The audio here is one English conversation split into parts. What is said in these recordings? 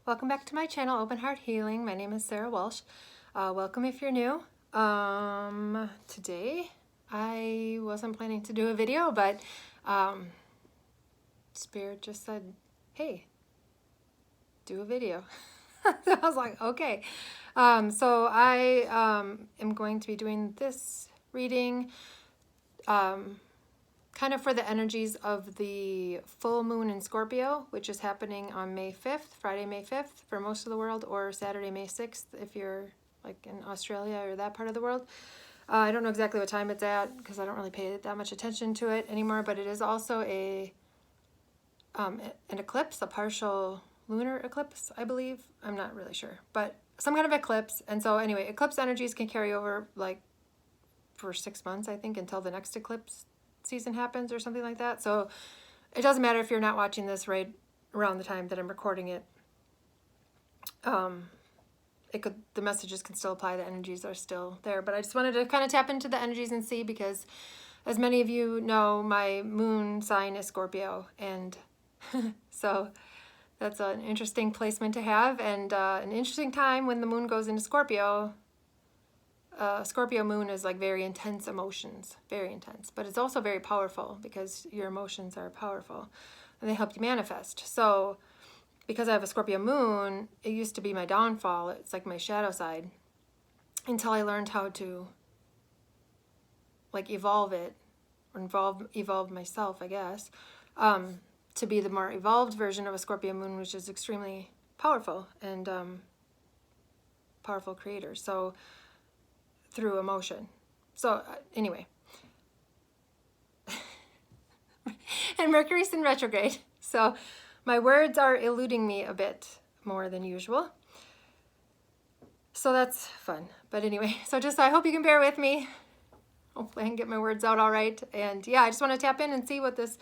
Welcome back to my channel, Open Heart Healing. My name is Sarah Walsh. Welcome if you're new. Today I wasn't planning to do a video, but Spirit just said, hey, do a video. So I was like, okay. So I am going to be doing this reading kind of for the energies of the full moon in Scorpio, which is happening on May 5th, Friday, May 5th for most of the world, or Saturday, May 6th if you're like in Australia or that part of the world. I don't know exactly what time it's at because I don't really pay that much attention to it anymore, but it is also an eclipse, a partial lunar eclipse, I believe. I'm not really sure, but some kind of eclipse. And so anyway, eclipse energies can carry over like for 6 months, I think, until the next eclipse season happens or something like that. So it doesn't matter if you're not watching this right around the time that I'm recording it. The messages can still apply, the energies are still there, but I just wanted to kind of tap into the energies and see, because as many of you know, my moon sign is Scorpio, and so that's an interesting placement to have, and an interesting time when the moon goes into Scorpio. Scorpio moon is like very intense emotions, very intense, but it's also very powerful because your emotions are powerful and they help you manifest. So because I have a Scorpio moon, it used to be my downfall. It's like my shadow side, until I learned how to like evolve it, or evolve myself, I guess, to be the more evolved version of a Scorpio moon, which is extremely powerful and powerful creator. So through emotion. So anyway, and Mercury's in retrograde, so my words are eluding me a bit more than usual. So that's fun. But anyway, so just I hope you can bear with me. Hopefully I can get my words out all right. And yeah, I just want to tap in and see what this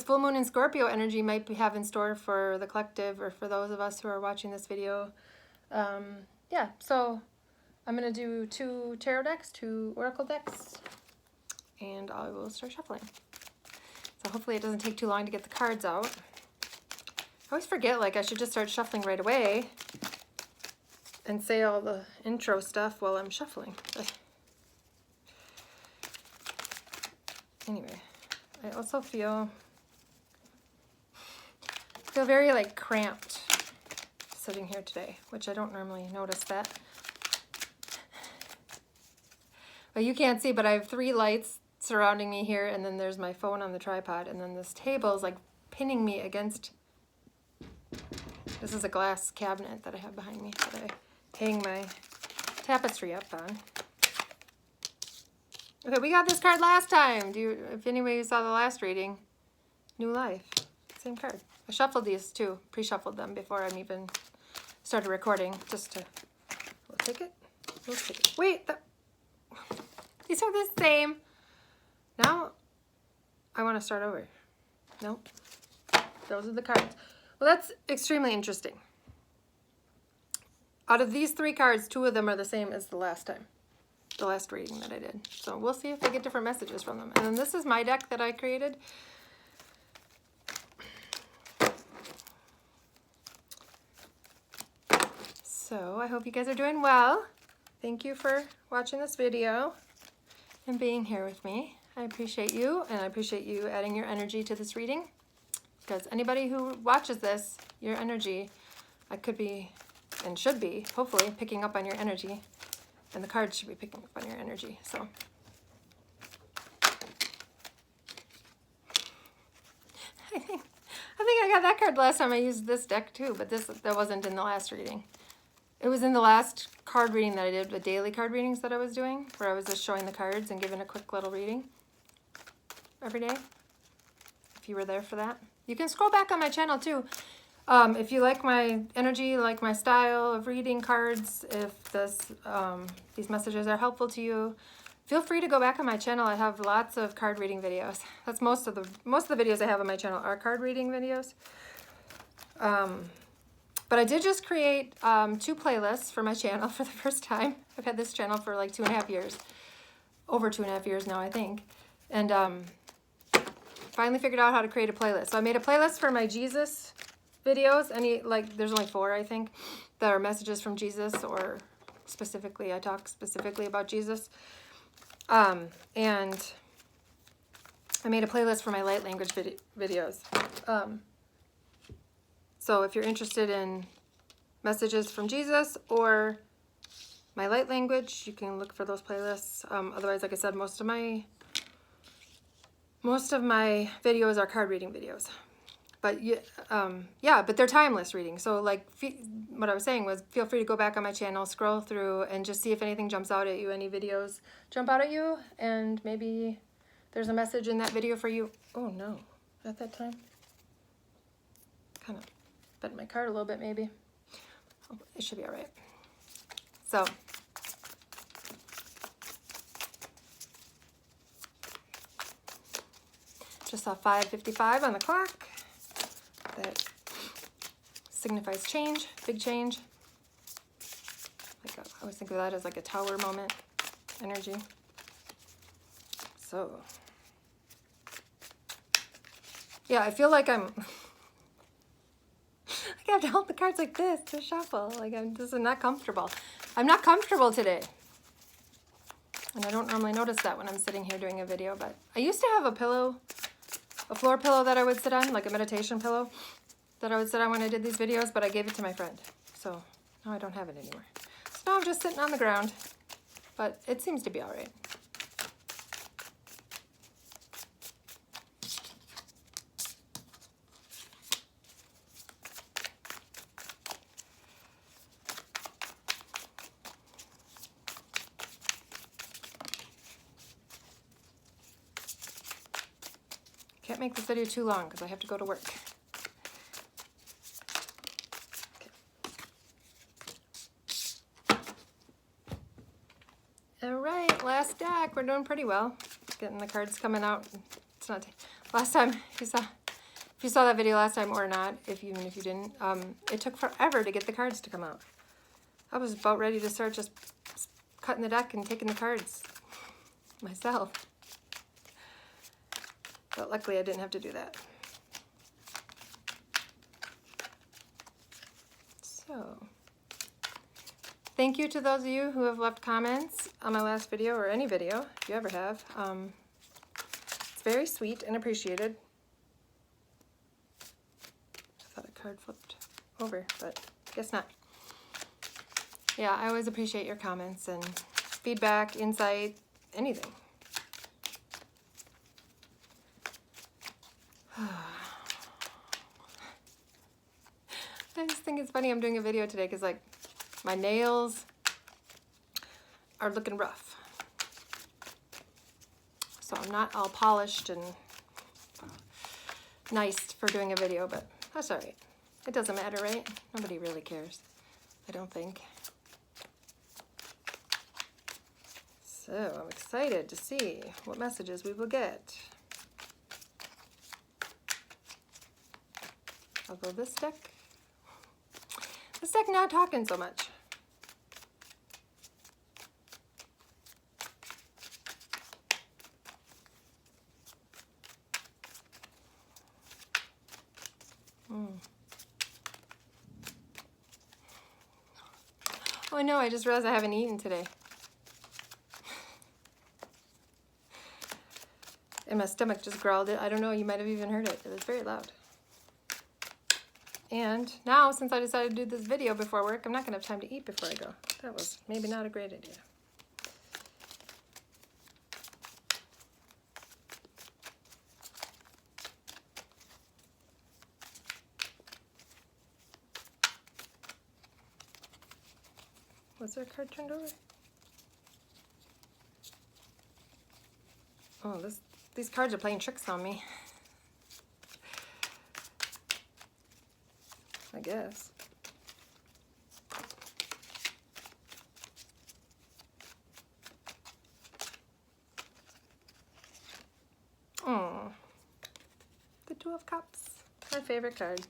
full moon in Scorpio energy might have in store for the collective, or for those of us who are watching this video. Yeah, so I'm going to do 2 tarot decks, 2 oracle decks, and I will start shuffling. So hopefully it doesn't take too long to get the cards out. I always forget, like, I should just start shuffling right away and say all the intro stuff while I'm shuffling. But anyway, I also feel very like cramped sitting here today, which I don't normally notice that. But you can't see, but I have 3 lights surrounding me here, and then there's my phone on the tripod, and then this table is like pinning me against. This is a glass cabinet that I have behind me that I hang my tapestry up on. Okay, we got this card last time. If anybody saw the last reading, New Life, same card. I shuffled these too, pre-shuffled them before I even started recording, just to. We'll take it. We'll take it. Wait. These are the same. Now, I want to start over. Nope. Those are the cards. Well, that's extremely interesting. Out of these 3 cards, 2 of them are the same as the last time. The last reading that I did. So we'll see if I get different messages from them. And then this is my deck that I created. So I hope you guys are doing well. Thank you for watching this video and being here with me. I appreciate you, and I appreciate you adding your energy to this reading, because anybody who watches this, your energy, I could be and should be hopefully picking up on your energy, and the cards should be picking up on your energy. So I think I got that card last time I used this deck too, but that wasn't in the last reading. It was in the last card reading that I did, the daily card readings that I was doing, where I was just showing the cards and giving a quick little reading every day. If you were there for that. You can scroll back on my channel too. If you like my energy, like my style of reading cards, if these messages are helpful to you, feel free to go back on my channel. I have lots of card reading videos. That's most of the videos I have on my channel are card reading videos. But I did just create 2 playlists for my channel for the first time. I've had this channel for like 2.5 years. Over 2.5 years now, I think. And finally figured out how to create a playlist. So I made a playlist for my Jesus videos, there's only 4, I think, that are messages from Jesus, or specifically, I talk specifically about Jesus. And I made a playlist for my light language videos. So if you're interested in messages from Jesus or my light language, you can look for those playlists. Otherwise, like I said, most of my videos are card reading videos. But yeah, but they're timeless readings. So like what I was saying was, feel free to go back on my channel, scroll through, and just see if anything jumps out at you, any videos jump out at you, and maybe there's a message in that video for you. Oh no, at that time. Kind of bent my card a little bit maybe. Oh, it should be all right. So just saw 5:55 on the clock. That signifies change, big change. I always think of that as like a tower moment energy. So yeah, I feel like I have to hold the cards like this to shuffle. Like this is not comfortable. I'm not comfortable today. And I don't normally notice that when I'm sitting here doing a video, but I used to have a pillow, a floor pillow that I would sit on, like a meditation pillow that I would sit on when I did these videos, but I gave it to my friend. So now I don't have it anymore. So now I'm just sitting on the ground, but it seems to be all right. Can't make this video too long because I have to go to work. Okay. All right, last deck. We're doing pretty well. Getting the cards coming out. It's not last time if you saw that video last time or not, even if you didn't, it took forever to get the cards to come out. I was about ready to start just cutting the deck and taking the cards myself. But luckily I didn't have to do that. So, thank you to those of you who have left comments on my last video, or any video, if you ever have. It's very sweet and appreciated. I thought a card flipped over, but I guess not. Yeah, I always appreciate your comments and feedback, insight, anything. I just think it's funny I'm doing a video today because like my nails are looking rough. So I'm not all polished and nice for doing a video, but that's all right. It doesn't matter, right? Nobody really cares, I don't think. So I'm excited to see what messages we will get. Although this deck not talking so much. Oh no, I just realized I haven't eaten today. And my stomach just growled it. I don't know, you might have even heard it. It was very loud. And now, since I decided to do this video before work, I'm not going to have time to eat before I go. That was maybe not a great idea. Was there a card turned over? Oh, these cards are playing tricks on me. I guess. Oh, the Two of Cups, my favorite card.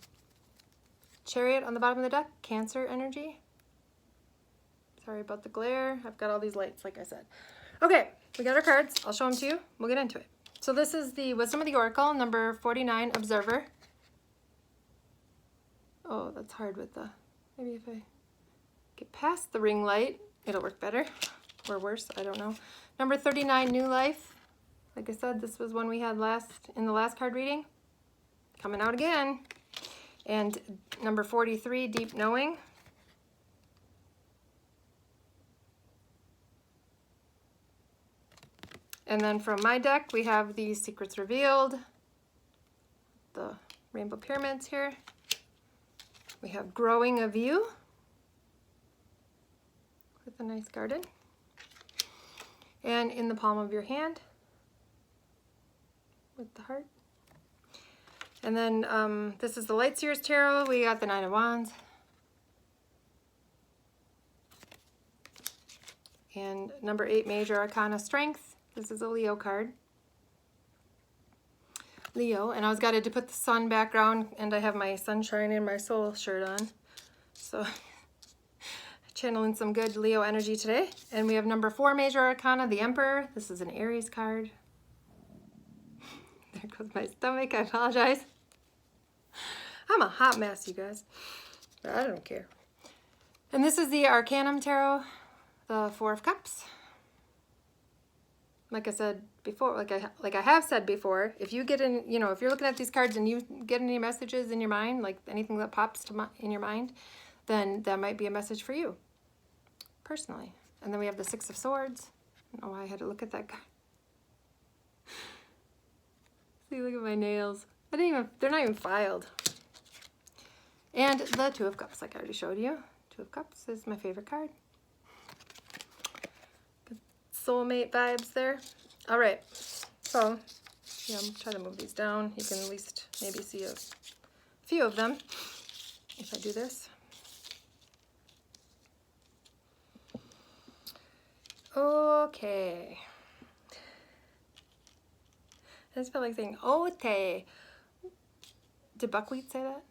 Chariot on the bottom of the deck, Cancer energy. Sorry about the glare. I've got all these lights, like I said. Okay, we got our cards. I'll show them to you. We'll get into it. So this is the Wisdom of the Oracle, number 49, Observer. Oh, that's hard with the, maybe if I get past the ring light, it'll work better or worse, I don't know. Number 39, New Life. Like I said, this was one we had in the last card reading. Coming out again. And number 43, Deep Knowing. And then from my deck, we have the Secrets Revealed, the rainbow pyramids here. We have Growing a View with a nice garden. And In the Palm of Your Hand with the heart. And then this is the Lightseers Tarot. We got the Nine of Wands. And number 8, Major Arcana, Strength. This is a Leo card. Leo, and I was guided to put the sun background, and I have my Sunshine in My Soul shirt on. So channeling some good Leo energy today. And we have number 4, Major Arcana, the Emperor. This is an Aries card. There goes my stomach, I apologize. I'm a hot mess, you guys, but I don't care. And this is the Arcanum Tarot, the 4 of Cups. Like I said before, like I have said before, if you get in, you know, if you're looking at these cards and you get any messages in your mind, like anything that pops in your mind, then that might be a message for you, personally. And then we have the 6 of Swords. I don't know why I had to look at that guy. See, look at my nails. They're not even filed. And the 2 of Cups, like I already showed you. 2 of Cups is my favorite card. Soulmate vibes there. All right, so yeah, I'm trying to move these down. You can at least maybe see a few of them if I do this. Okay. I just felt like saying okay. Did Buckwheat say that?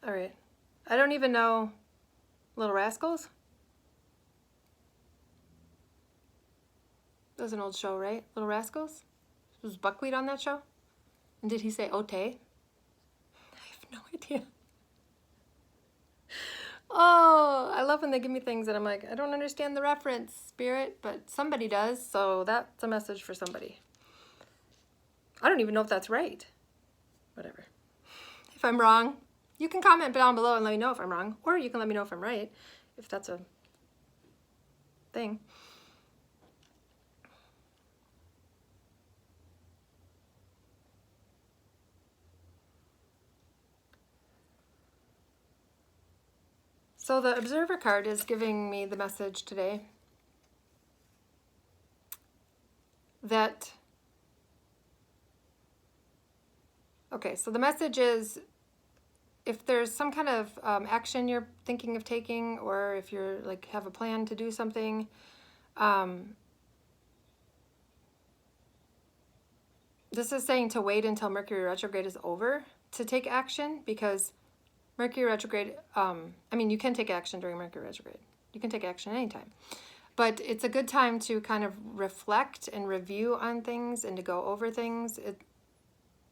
All right. I don't even know. Little Rascals? That was an old show, right? Little Rascals? Was Buckwheat on that show? And did he say ote? I have no idea. Oh, I love when they give me things and I'm like, I don't understand the reference, Spirit, but somebody does, so that's a message for somebody. I don't even know if that's right. Whatever. If I'm wrong, you can comment down below and let me know if I'm wrong, or you can let me know if I'm right, if that's a thing. So the Observer card is giving me the message today that, okay, so the message is if there's some kind of action you're thinking of taking, or if you're like have a plan to do something, this is saying to wait until Mercury retrograde is over to take action, because Mercury retrograde, I mean, you can take action during Mercury retrograde. You can take action anytime. But it's a good time to kind of reflect and review on things and to go over things.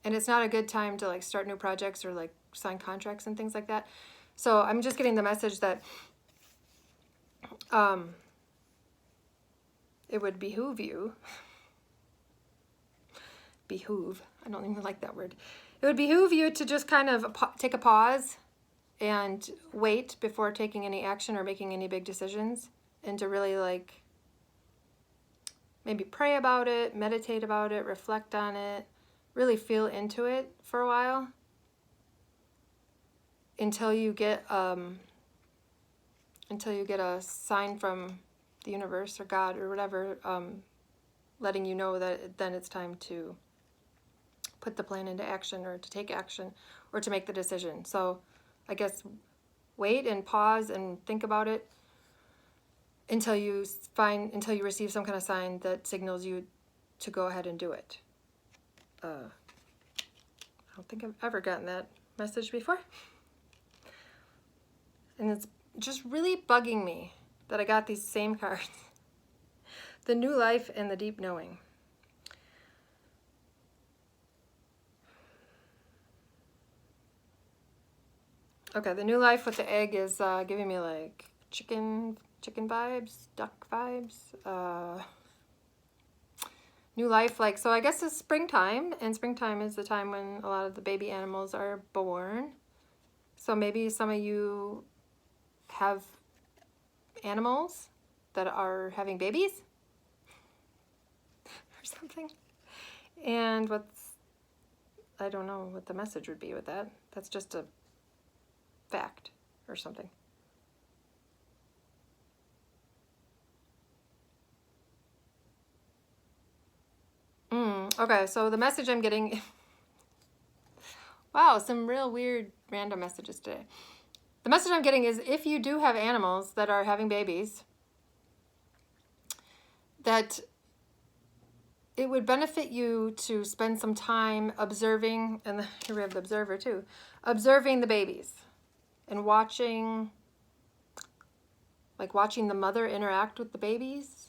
And it's not a good time to like start new projects or like sign contracts and things like that. So I'm just getting the message that it would behoove you. Behoove. I don't even like that word. It would behoove you to just kind of take a pause and wait before taking any action or making any big decisions, and to really like maybe pray about it, meditate about it, reflect on it, really feel into it for a while until you get a sign from the universe or God or whatever, letting you know that then it's time to put the plan into action, or to take action, or to make the decision. So I guess wait and pause and think about it until you receive some kind of sign that signals you to go ahead and do it. I don't think I've ever gotten that message before. And it's just really bugging me that I got these same cards. The New Life and the Deep Knowing. Okay, the new life with the egg is giving me like chicken vibes, duck vibes. New life, like, so I guess it's springtime, and springtime is the time when a lot of the baby animals are born. So maybe some of you have animals that are having babies or something. And I don't know what the message would be with that. That's just a fact or something. Okay, so the message I'm getting, wow, some real weird random messages today. The message I'm getting is if you do have animals that are having babies, that it would benefit you to spend some time observing, and here we have the observer too, observing the babies and watching the mother interact with the babies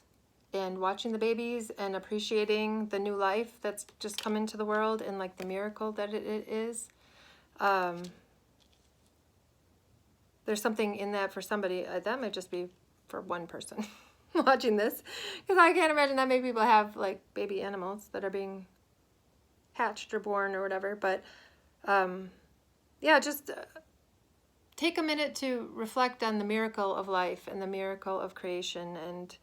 and watching the babies and appreciating the new life that's just come into the world and like the miracle that it is. There's something in that for somebody. That might just be for one person watching this, because I can't imagine that many people have like baby animals that are being hatched or born or whatever. But yeah, just take a minute to reflect on the miracle of life and the miracle of creation and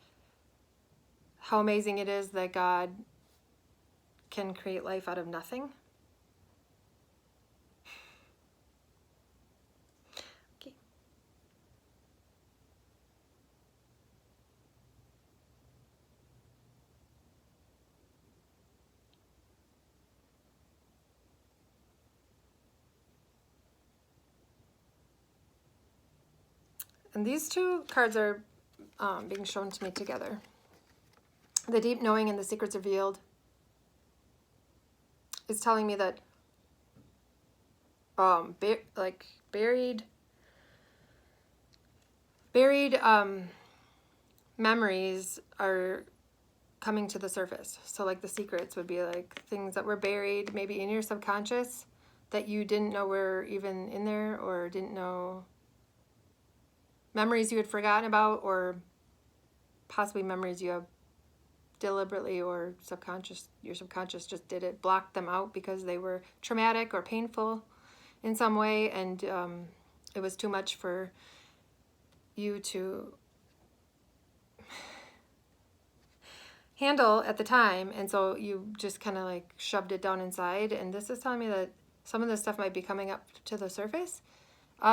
how amazing it is that God can create life out of nothing. Okay. And these two cards are being shown to me together. The deep knowing and the secrets revealed is telling me that buried memories are coming to the surface. So like the secrets would be like things that were buried maybe in your subconscious that you didn't know were even in there, or didn't know, memories you had forgotten about, or possibly memories you have deliberately or your subconscious just did it, blocked them out because they were traumatic or painful in some way, and it was too much for you to handle at the time, and so you just kind of like shoved it down inside. And this is telling me that some of this stuff might be coming up to the surface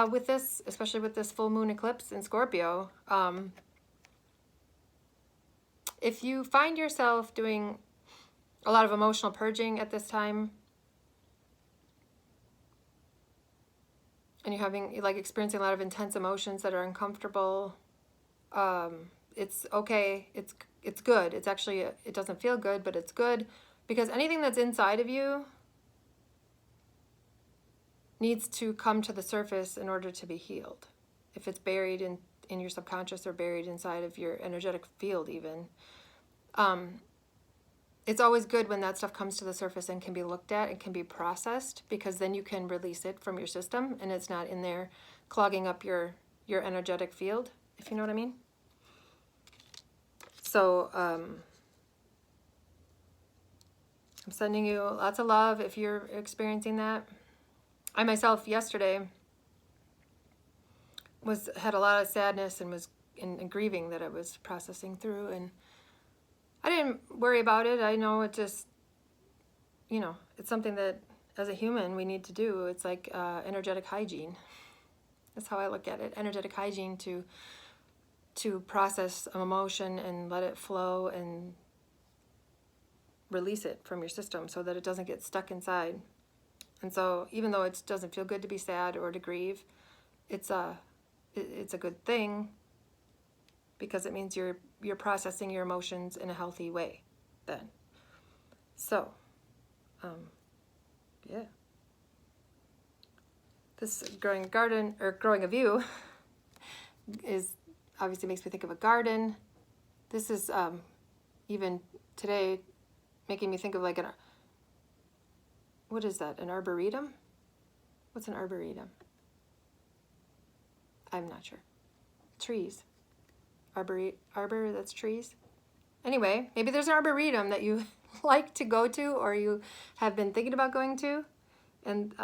with this, especially with this full moon eclipse in Scorpio. If you find yourself doing a lot of emotional purging at this time, and you're having like experiencing a lot of intense emotions that are uncomfortable, it's okay. It's good. It's actually, it doesn't feel good, but it's good, because anything that's inside of you needs to come to the surface in order to be healed. If it's buried in your subconscious or buried inside of your energetic field even, it's always good when that stuff comes to the surface and can be looked at and can be processed, because then you can release it from your system and it's not in there clogging up your energetic field, if you know what I mean. So I'm sending you lots of love if you're experiencing that. I myself yesterday had a lot of sadness and was in grieving that I was processing through, and I didn't worry about it. I know it just, it's something that as a human we need to do. It's like energetic hygiene. That's how I look at it. Energetic hygiene to process an emotion and let it flow and release it from your system so that it doesn't get stuck inside. And so even though it doesn't feel good to be sad or to grieve, it's a good thing, because it means you're processing your emotions in a healthy way then. So, yeah. This growing a view is obviously makes me think of a garden. This is even today making me think of like what is that, an arboretum? What's an arboretum? I'm not sure. Trees. Arbor, that's trees. Anyway, maybe there's an arboretum that you like to go to or you have been thinking about going to. And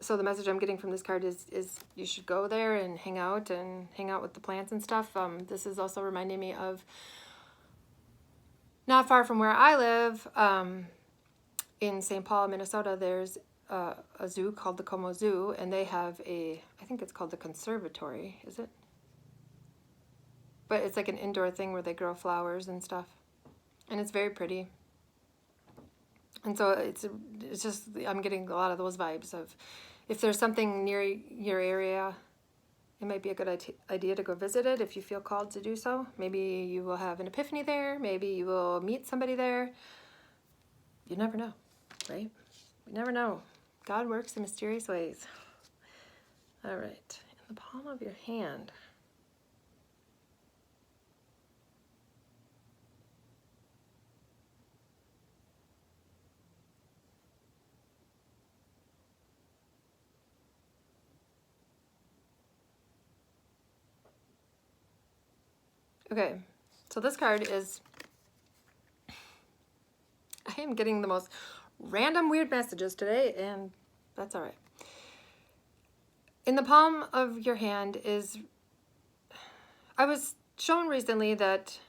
so the message I'm getting from this card is you should go there and hang out with the plants and stuff. This is also reminding me of not far from where I live, in St. Paul, Minnesota, there's a zoo called the Como Zoo, and they have I think it's called the conservatory, is it? But it's like an indoor thing where they grow flowers and stuff. And it's very pretty. And so it's just, I'm getting a lot of those vibes of, if there's something near your area, it might be a good idea to go visit it if you feel called to do so. Maybe you will have an epiphany there. Maybe you will meet somebody there. You never know, right? We never know. God works in mysterious ways. All right, in the palm of your hand. Okay, so this card is, I am getting the most random weird messages today, and that's all right. In the palm of your hand is, I was shown recently that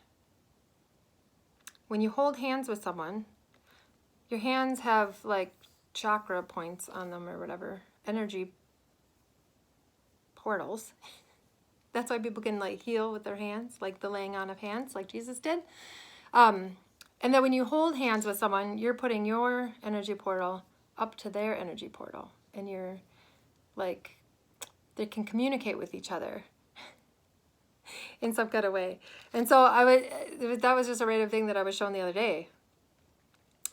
when you hold hands with someone, your hands have like chakra points on them or whatever, energy portals. That's why people can like heal with their hands, like the laying on of hands, like Jesus did. And then when you hold hands with someone, you're putting your energy portal up to their energy portal, and you're like, they can communicate with each other in some kind of way. And so that was just a random thing that I was shown the other day.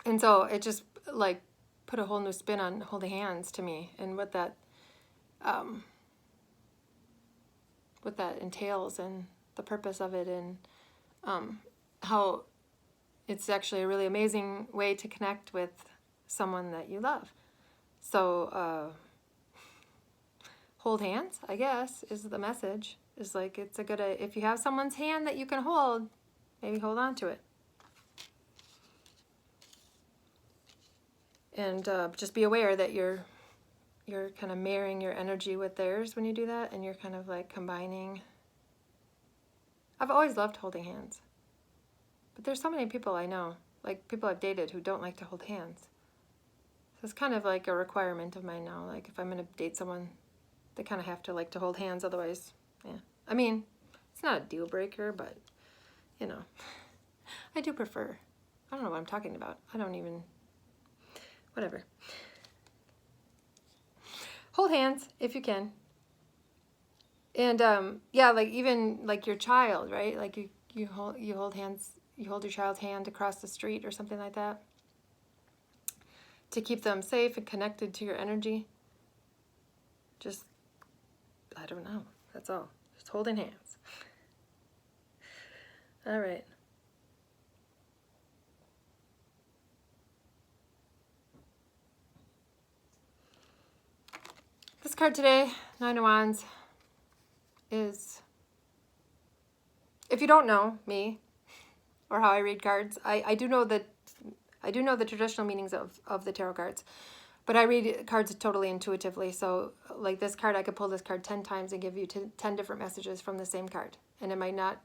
And so it just like put a whole new spin on holding hands to me, and what that entails, and the purpose of it, and how it's actually a really amazing way to connect with someone that you love. So hold hands, I guess, is the message. Is like, it's a good, if you have someone's hand that you can hold, maybe hold on to it. And just be aware that you're kind of marrying your energy with theirs when you do that, and you're kind of like combining. I've always loved holding hands, but there's so many people I know, like people I've dated, who don't like to hold hands. So it's kind of like a requirement of mine now. Like if I'm going to date someone, they kind of have to like to hold hands, otherwise, yeah. I mean, it's not a deal breaker, but you know, I do prefer. I don't know what I'm talking about. I don't even, whatever. Hold hands if you can. And yeah, like even like your child, right? Like you hold hands, you hold your child's hand across the street or something like that, to keep them safe and connected to your energy. Just, I don't know. That's all. Just holding hands. All right. This card today, Nine of Wands, is, if you don't know me or how I read cards, I do know that I do know the traditional meanings of the tarot cards, but I read cards totally intuitively. So like this card, I could pull this card 10 times and give you 10 different messages from the same card, and it might not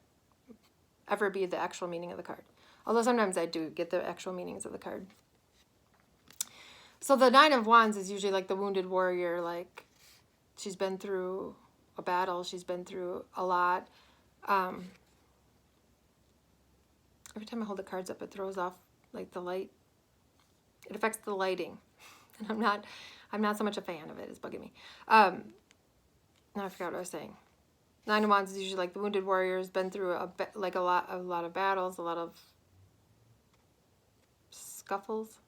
ever be the actual meaning of the card. Although sometimes I do get the actual meanings of the card. So the Nine of Wands is usually like the wounded warrior, like she's been through a battle, she's been through a lot. Every time I hold the cards up, it throws off like the light. It affects the lighting, and I'm not so much a fan of it. It's bugging me. Now I forgot what I was saying. Nine of Wands is usually like the wounded warrior has been through a lot of battles, a lot of scuffles,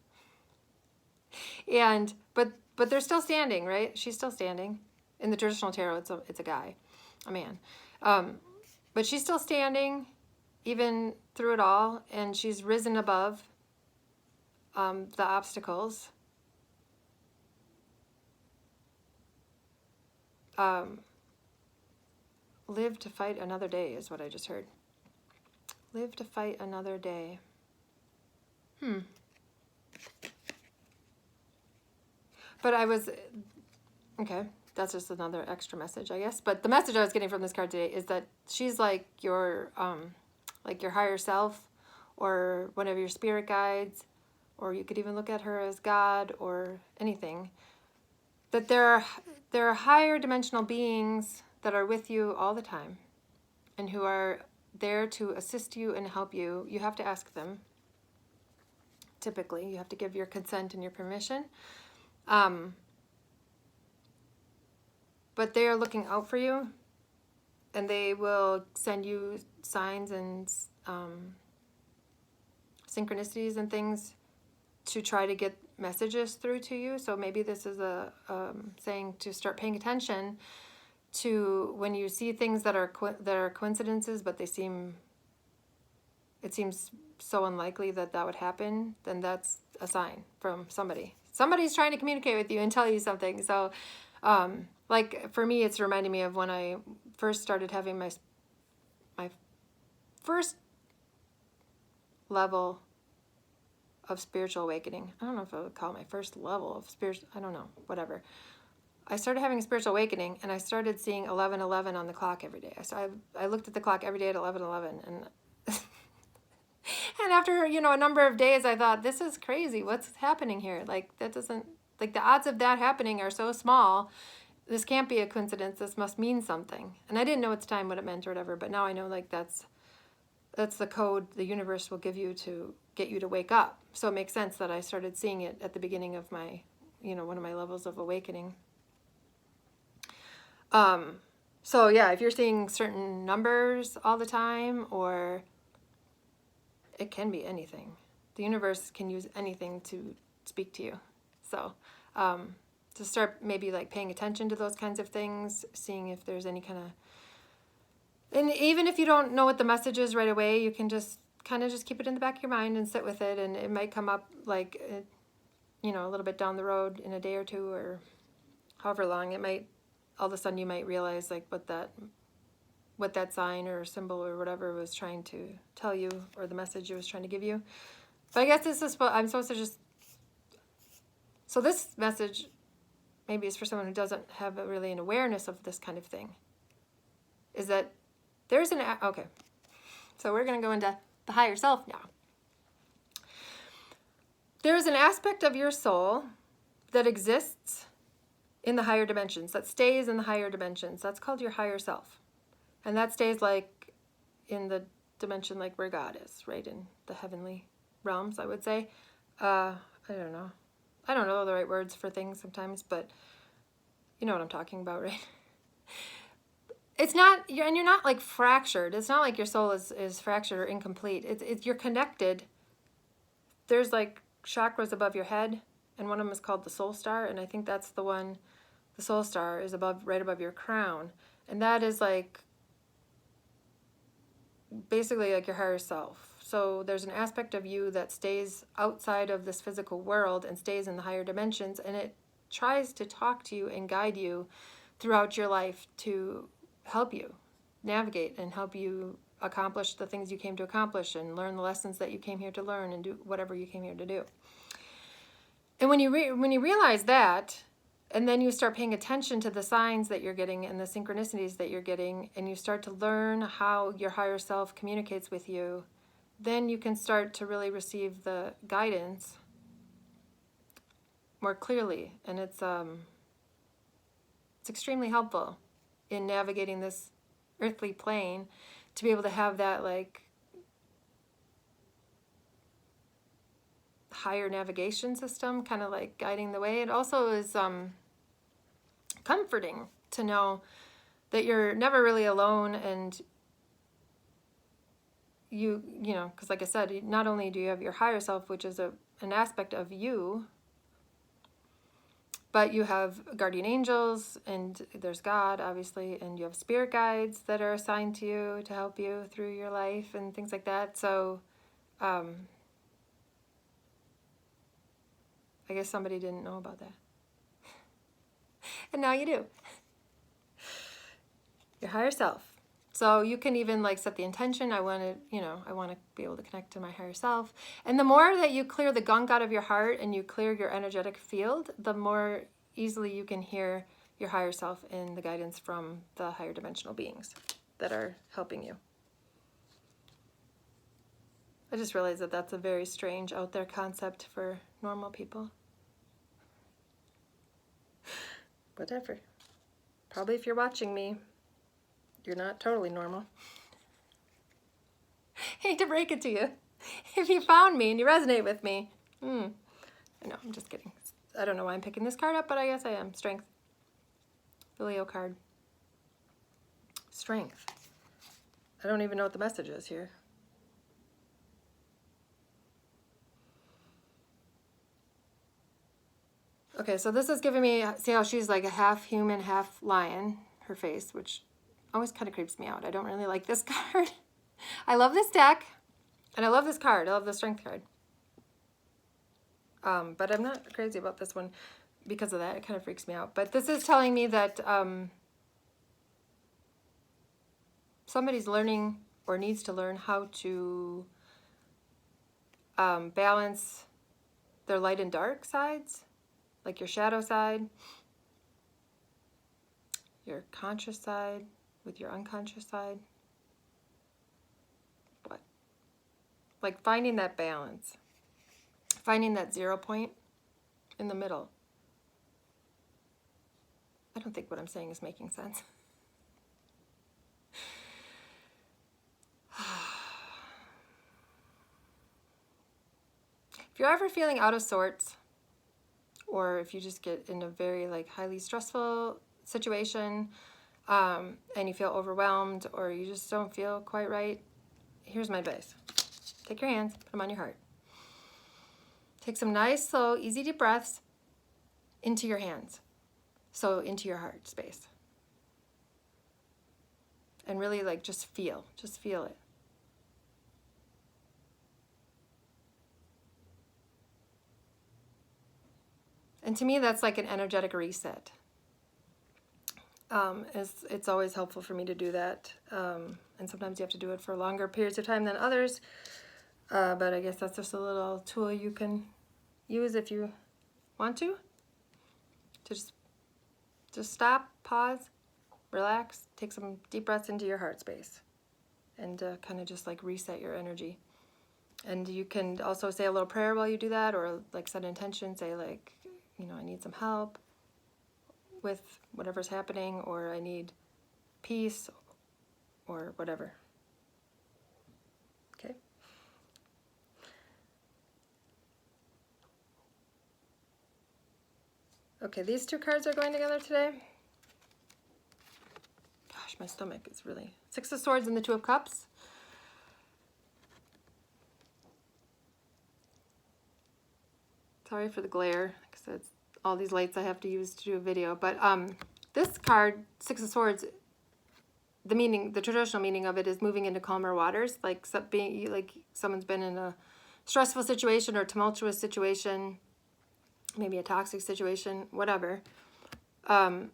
and but they're still standing, right? She's still standing. In the traditional tarot, it's a guy, a man, but she's still standing, even through it all, and she's risen above the obstacles. live to fight another day is what I just heard. Live to fight another day. But I was, okay, that's just another extra message, I guess. But the message I was getting from this card today is that she's like your higher self, or one of your spirit guides, or you could even look at her as God or anything. That there are higher dimensional beings that are with you all the time and who are there to assist you and help you. You have to ask them. Typically, you have to give your consent and your permission. But they are looking out for you, and they will send you signs and synchronicities and things to try to get messages through to you. So maybe this is a saying to start paying attention to when you see things that are coincidences, but it seems so unlikely that would happen. Then that's a sign from somebody. Somebody's trying to communicate with you and tell you something. So, like for me, it's reminding me of when I first started having my first level of spiritual awakening. I don't know if I would call it my first level of spiritual, I don't know, whatever. I started having a spiritual awakening, and I started seeing 11:11 on the clock every day. So I looked at the clock every day at 11:11, and and after, a number of days, I thought, this is crazy. What's happening here? Like, that doesn't, like, the odds of that happening are so small. This can't be a coincidence. This must mean something. And I didn't know at the time what it meant or whatever, but now I know, like, that's the code the universe will give you to get you to wake up. So it makes sense that I started seeing it at the beginning of my, one of my levels of awakening. So yeah, if you're seeing certain numbers all the time, or it can be anything. The universe can use anything to speak to you. So to start maybe like paying attention to those kinds of things, seeing if there's any kind of, and even if you don't know what the message is right away, you can just kind of just keep it in the back of your mind and sit with it, and it might come up like, a little bit down the road in a day or two, or however long. It might, all of a sudden you might realize like what that sign or symbol or whatever was trying to tell you, or the message it was trying to give you. But I guess this is what I'm supposed to just, so this message maybe is for someone who doesn't have really an awareness of this kind of thing, is that there's okay, so we're going to go into the higher self now. There's an aspect of your soul that exists in the higher dimensions, that stays in the higher dimensions. That's called your higher self. And that stays like in the dimension like where God is, right, in the heavenly realms, I would say. I don't know. I don't know the right words for things sometimes, but you know what I'm talking about, right? It's not, and you're not like fractured. It's not like your soul is fractured or incomplete. You're connected. There's like chakras above your head, and one of them is called the soul star, and I think that's the one, the soul star is right above your crown. And that is like basically like your higher self. So there's an aspect of you that stays outside of this physical world and stays in the higher dimensions, and it tries to talk to you and guide you throughout your life to help you navigate and help you accomplish the things you came to accomplish and learn the lessons that you came here to learn and do whatever you came here to do. And when you realize that, and then you start paying attention to the signs that you're getting and the synchronicities that you're getting, and you start to learn how your higher self communicates with you, then you can start to really receive the guidance more clearly. And it's extremely helpful in navigating this earthly plane, to be able to have that like higher navigation system kind of like guiding the way. It also is comforting to know that you're never really alone, and you know, because like I said, not only do you have your higher self, which is an aspect of you, but you have guardian angels, and there's God, obviously, and you have spirit guides that are assigned to you to help you through your life and things like that. So I guess somebody didn't know about that. And now you do. Your higher self. So you can even like set the intention. I want to, you know, I want to be able to connect to my higher self. And the more that you clear the gunk out of your heart and you clear your energetic field, the more easily you can hear your higher self and the guidance from the higher dimensional beings that are helping you. I just realized that that's a very strange out there concept for normal people. Whatever. Probably if you're watching me, you're not totally normal. Hate to break it to you. If you found me and you resonate with me, I know, I'm just kidding. I don't know why I'm picking this card up, but I guess I am. Strength. The Leo card. Strength. I don't even know what the message is here. Okay, so this is giving me, see how she's like a half human, half lion, her face, which always kind of creeps me out. I don't really like this card. I love this deck, and I love this card. I love the Strength card. But I'm not crazy about this one because of that. It kind of freaks me out. But this is telling me that somebody's learning or needs to learn how to balance their light and dark sides, like your shadow side, your conscious side with your unconscious side. What? Like finding that balance, finding that 0 point in the middle. I don't think what I'm saying is making sense. If you're ever feeling out of sorts, or if you just get in a very like highly stressful situation, and you feel overwhelmed, or you just don't feel quite right, here's my advice. Take your hands, put them on your heart. Take some nice, slow, easy deep breaths into your hands. So into your heart space. And really like just feel it. And to me, that's like an energetic reset. It's always helpful for me to do that. And sometimes you have to do it for longer periods of time than others. But I guess that's just a little tool you can use if you want to just stop, pause, relax, take some deep breaths into your heart space, and kind of just like reset your energy. And you can also say a little prayer while you do that, or like set an intention, say like, you know, I need some help with whatever's happening, or I need peace, or whatever. Okay. Okay, these two cards are going together today. Gosh, my stomach is really... Six of Swords and the Two of Cups. Sorry for the glare, because it's all these lights I have to use to do a video. But this card, Six of Swords, the meaning, the traditional meaning of it is moving into calmer waters, like being like someone's been in a stressful situation or tumultuous situation, maybe a toxic situation, whatever, and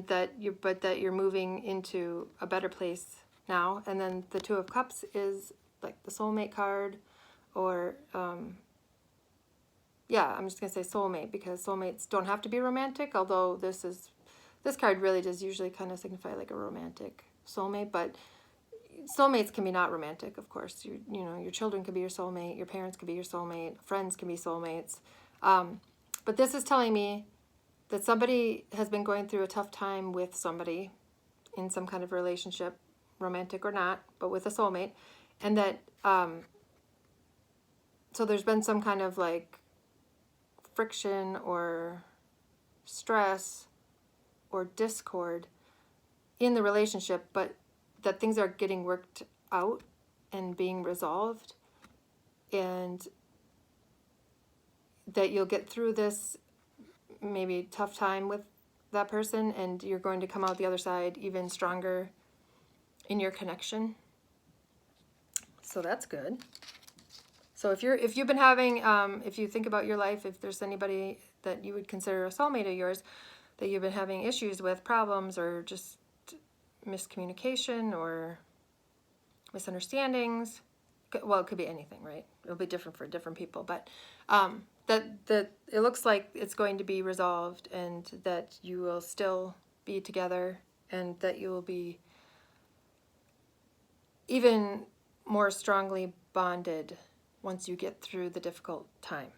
that you're moving into a better place now. And then the Two of Cups is like the soulmate card, or yeah, I'm just gonna say soulmate, because soulmates don't have to be romantic, although this card really does usually kind of signify like a romantic soulmate. But soulmates can be not romantic, of course. You know, your children could be your soulmate, your parents could be your soulmate, friends can be soulmates. But this is telling me that somebody has been going through a tough time with somebody in some kind of relationship, romantic or not, but with a soulmate, and that so there's been some kind of like friction or stress or discord in the relationship, but that things are getting worked out and being resolved, and that you'll get through this maybe tough time with that person, and you're going to come out the other side even stronger in your connection. So that's good. So if you've been having, if you think about your life, if there's anybody that you would consider a soulmate of yours that you've been having issues with, problems, or just miscommunication or misunderstandings. Well, it could be anything, right? It'll be different for different people, but that it looks like it's going to be resolved, and that you will still be together, and that you will be even more strongly bonded once you get through the difficult time.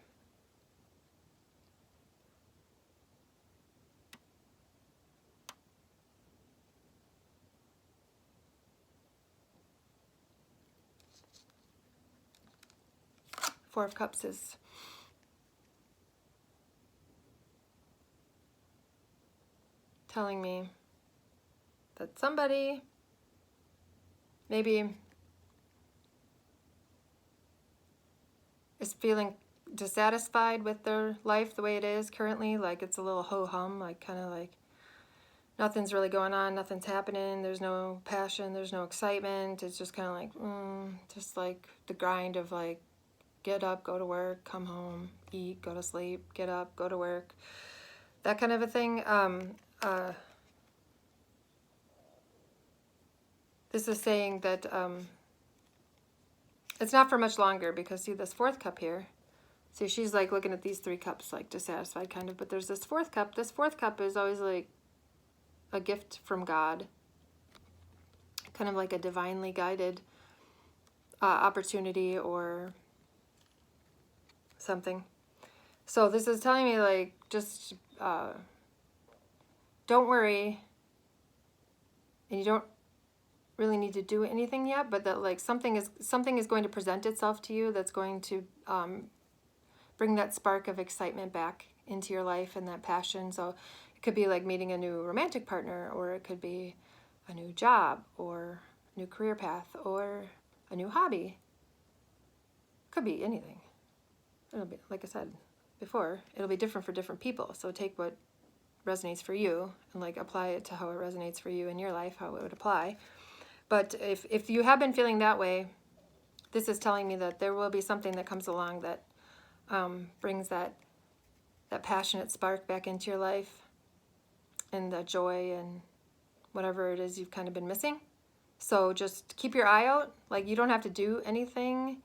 Four of Cups is telling me that somebody maybe is feeling dissatisfied with their life the way it is currently, like it's a little ho-hum, like kind of like nothing's really going on, nothing's happening, there's no passion, there's no excitement, it's just kind of like, just like the grind of like, get up, go to work, come home, eat, go to sleep, get up, go to work, that kind of a thing. This is saying that it's not for much longer, because see this fourth cup here. See, she's like looking at these three cups like dissatisfied kind of, but there's this fourth cup. This fourth cup is always like a gift from God, kind of like a divinely guided opportunity or something. So this is telling me like, just don't worry, and you don't really need to do anything yet, but that like something is going to present itself to you that's going to bring that spark of excitement back into your life and that passion. So it could be like meeting a new romantic partner, or it could be a new job, or a new career path, or a new hobby. Could be anything. It'll be, like I said before, it'll be different for different people. So take what resonates for you and like apply it to how it resonates for you in your life, how it would apply. But if you have been feeling that way, this is telling me that there will be something that comes along that brings that passionate spark back into your life, and that joy and whatever it is you've kind of been missing. So just keep your eye out. Like, you don't have to do anything.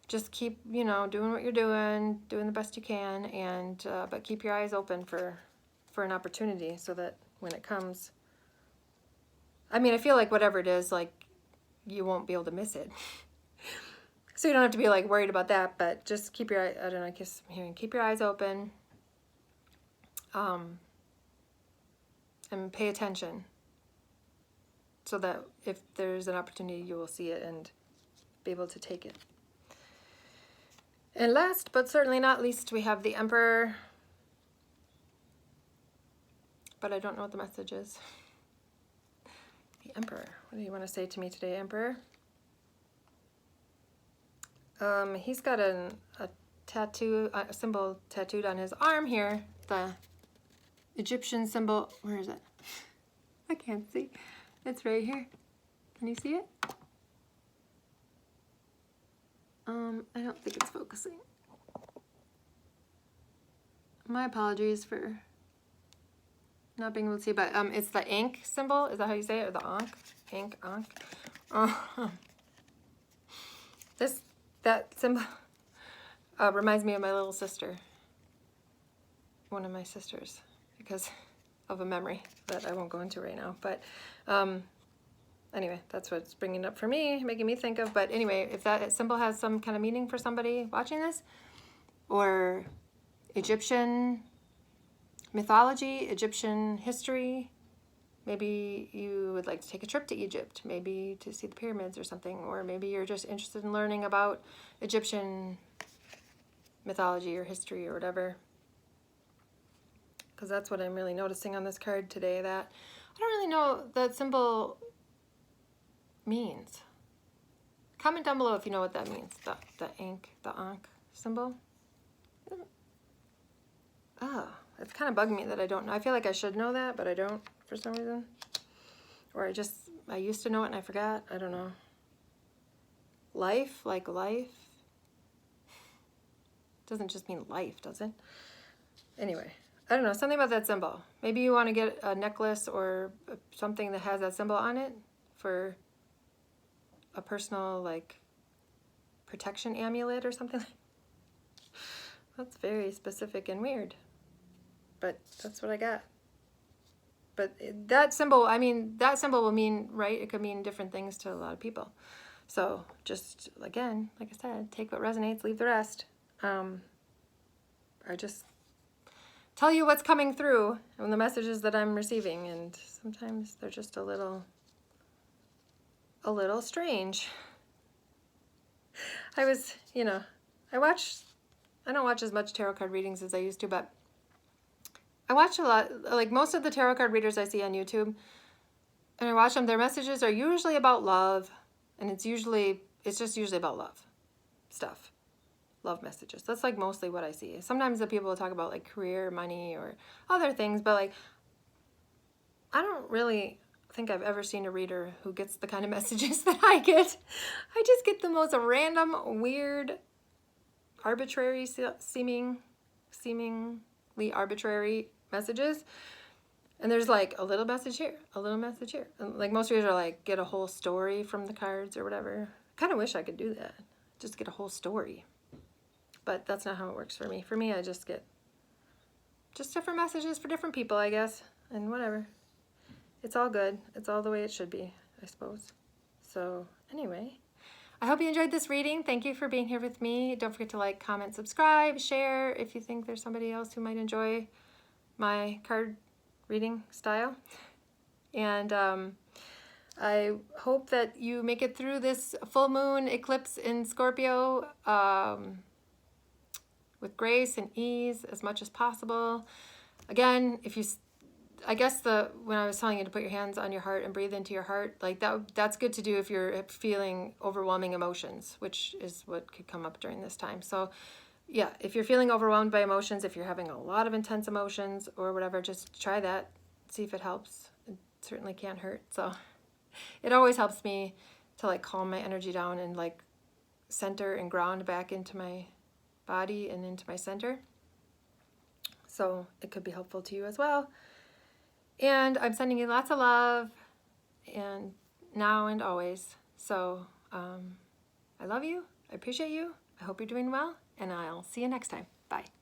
Just keep, doing what you're doing the best you can, and but keep your eyes open for an opportunity, so that when it comes, I mean, I feel like whatever it is, like, you won't be able to miss it. So you don't have to be like worried about that, but just keep your, I don't know, I guess I'm hearing keep your eyes open, and pay attention, so that if there's an opportunity, you will see it and be able to take it. And last but certainly not least, we have the Emperor, but I don't know what the message is. The Emperor, what do you want to say to me today, Emperor? He's got a tattoo, a symbol tattooed on his arm here, the Egyptian symbol. Where is it? I can't see. It's right here. Can you see it? I don't think it's focusing. My apologies for not being able to see, but it's the Ankh symbol. Is that how you say it? Or the Ankh? Ankh. That symbol reminds me of my little sister. One of my sisters, because of a memory that I won't go into right now. But anyway, that's what's bringing it up for me, making me think of. But anyway, if that symbol has some kind of meaning for somebody watching this, or Egyptian mythology, Egyptian history, maybe you would like to take a trip to Egypt, maybe to see the pyramids or something, or maybe you're just interested in learning about Egyptian mythology or history or whatever. Because that's what I'm really noticing on this card today, that I don't really know what that symbol means. Comment down below if you know what that means, the Ankh symbol. It's kind of bugging me that I don't know. I feel like I should know that, but I don't for some reason. Or I used to know it and I forgot. I don't know. Life, like life. Doesn't just mean life, does it? Anyway, I don't know, something about that symbol. Maybe you want to get a necklace or something that has that symbol on it for a personal, like, protection amulet or something. That's very specific and weird, but that's what I got. But that symbol, I mean, that symbol will mean, right, it could mean different things to a lot of people. So just, again, like I said, take what resonates, leave the rest. I just tell you what's coming through and the messages that I'm receiving, and sometimes they're just a little strange. I was, you know, I don't watch as much tarot card readings as I used to, but I watch a lot, like most of the tarot card readers I see on YouTube, and I watch them, their messages are usually about love, and it's just usually about love stuff. Love messages. That's like mostly what I see. Sometimes the people will talk about like career, money, or other things, but like I don't really think I've ever seen a reader who gets the kind of messages that I get. I just get the most random, weird, arbitrary, seemingly arbitrary messages. And there's like a little message here, a little message here. And like most readers are like, get a whole story from the cards or whatever. I kind of wish I could do that. Just get a whole story. But that's not how it works for me. For me, I just get just different messages for different people, I guess. And whatever. It's all good. It's all the way it should be, I suppose. So anyway, I hope you enjoyed this reading. Thank you for being here with me. Don't forget to like, comment, subscribe, share if you think there's somebody else who might enjoy my card reading style. And I hope that you make it through this full moon eclipse in Scorpio with grace and ease as much as possible. Again, if you, I guess when I was telling you to put your hands on your heart and breathe into your heart, like that's good to do if you're feeling overwhelming emotions, which is what could come up during this time. So yeah, if you're feeling overwhelmed by emotions, if you're having a lot of intense emotions or whatever, just try that. See if it helps. It certainly can't hurt. So it always helps me to like calm my energy down and like center and ground back into my body and into my center. So it could be helpful to you as well. And I'm sending you lots of love, and now and always. So I love you. I appreciate you. I hope you're doing well, and I'll see you next time. Bye.